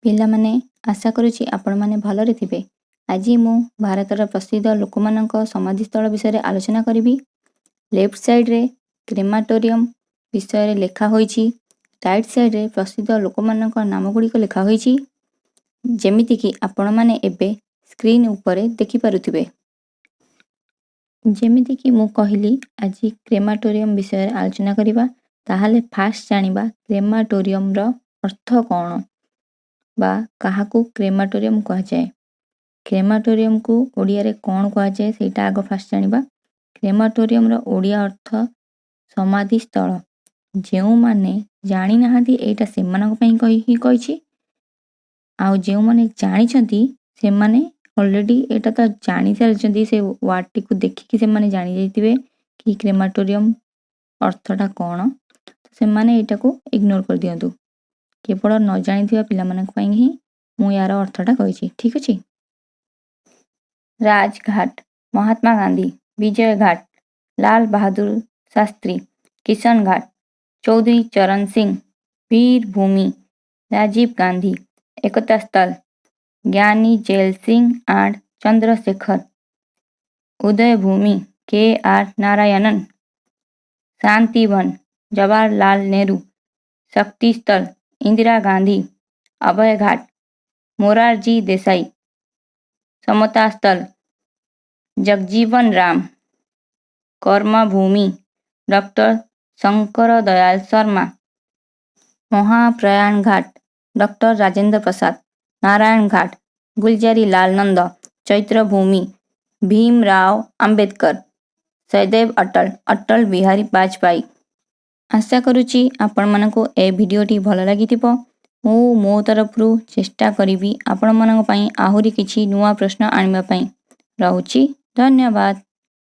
ପିଲାମାନେ ଆଶା କରୁଛି ଆପଣମାନେ ଭଲରେ ଥିବେ। ଆଜି ମୁଁ ଭାରତର ପ୍ରସିଦ୍ଧ ଲୋକମାନଙ୍କ ସମାଧିସ୍ଥଳ ବିଷୟରେ ଆଲୋଚନା କରିବି। ଲେଫ୍ଟ ସାଇଡ଼ରେ କ୍ରେମାଟୋରିୟମ୍ ବିଷୟରେ ଲେଖା ହୋଇଛି। ରାଇଟ୍ ସାଇଡ଼ରେ ପ୍ରସିଦ୍ଧ ଲୋକମାନଙ୍କ ନାମ ଗୁଡ଼ିକ ଲେଖା ହୋଇଛି, ଯେମିତିକି ଆପଣମାନେ ଏବେ ସ୍କ୍ରିନ୍ ଉପରେ ଦେଖିପାରୁଥିବେ। ଯେମିତିକି ମୁଁ କହିଲି ଆଜି କ୍ରେମାଟୋରିୟମ୍ ବିଷୟରେ ଆଲୋଚନା କରିବା। ତାହେଲେ ଫାଷ୍ଟ ଜାଣିବା କ୍ରେମାଟୋରିୟମ୍ର ଅର୍ଥ କ'ଣ ବା କାହାକୁ କ୍ରେମାଟୋରିୟମ୍ କୁହାଯାଏ। କ୍ରେମାଟୋରିୟମ୍କୁ ଓଡ଼ିଆରେ କ'ଣ କୁହାଯାଏ ସେଇଟା ଆଗ ଫାଷ୍ଟ ଜାଣିବା। କ୍ରେମାଟୋରିୟମ୍ର ଓଡ଼ିଆ ଅର୍ଥ ସମାଧିସ୍ଥଳ। ଯେଉଁମାନେ ଜାଣିନାହାନ୍ତି ଏଇଟା ସେମାନଙ୍କ ପାଇଁ ହିଁ କହିଛି, ଆଉ ଯେଉଁମାନେ ଜାଣିଛନ୍ତି ସେମାନେ ଅଲରେଡ଼ି ଏଇଟା ତ ଜାଣି ସାରିଛନ୍ତି, ସେ ୱାର୍ଡ଼ଟିକୁ ଦେଖିକି ସେମାନେ ଜାଣିଯାଇଥିବେ କି କ୍ରେମାଟୋରିୟମ୍ ଅର୍ଥଟା କ'ଣ। ସେମାନେ ଏଇଟାକୁ ଇଗ୍ନୋର କରିଦିଅନ୍ତୁ। କେବଳ ନ ଜାଣିଥିବା ପିଲାମାନଙ୍କ ପାଇଁ ହିଁ ମୁଁ ୟାର ଅର୍ଥଟା କହିଛି, ଠିକ୍ ଅଛି। ରାଜଘାଟ, ମହାତ୍ମା ଗାନ୍ଧୀ, ବିଜୟ ଘାଟ, ଲାଲ ବାହାଦୁର ଶାସ୍ତ୍ରୀ, କିଷାନ ଘାଟ, ଚୌଧୁରୀ ଚରଣ ସିଂ, ବୀର ଭୂମି, ରାଜୀବ ଗାନ୍ଧୀ, ଏକତା ସ୍ଥଳ, ଜ୍ଞାନୀ ଜୈଲ ସିଂ ଆଣ୍ଡ ଚନ୍ଦ୍ରଶେଖର, ଉଦୟ ଭୂମି, କେ ଆର୍ ନାରାୟଣନ, ଶାନ୍ତି ବନ, ଜବାହରଲାଲ ନେहरू, ଶକ୍ତି ସ୍ଥଳ, ଇନ୍ଦିରା ଗାନ୍ଧୀ, ଅଭୟ ଘାଟ, ମୋରାରଜୀ ଦେଶାଇ, ସମତା ସ୍ଥଳ, ଜଗଜୀବନ ରାମ, କର୍ମଭୂମି, ଡକ୍ଟର ଶଙ୍କର ଦୟାଲ ଶର୍ମା, ମହାପ୍ରୟାଣ ଘାଟ, ଡକ୍ଟର ରାଜେନ୍ଦ୍ର ପ୍ରସାଦ, ନାରାୟଣ ଘାଟ, ଗୁଲଜାରୀ ଲାଲ ନନ୍ଦ, ଚୈତ୍ର ଭୂମି, ଭୀମ ରାଓ ଆମ୍ବେଦକର, ସଦୈବ ଅଟଳ, ଅଟଳ ବିହାରୀ ବାଜପେୟୀ। ଆଶା କରୁଛି ଆପଣମାନଙ୍କୁ ଏ ଭିଡ଼ିଓଟି ଭଲ ଲାଗିଥିବ। ମୁଁ ମୋ ତରଫରୁ ଚେଷ୍ଟା କରିବି ଆପଣମାନଙ୍କ ପାଇଁ ଆହୁରି କିଛି ନୂଆ ପ୍ରଶ୍ନ ଆଣିବା ପାଇଁ। ରହୁଛି, ଧନ୍ୟବାଦ।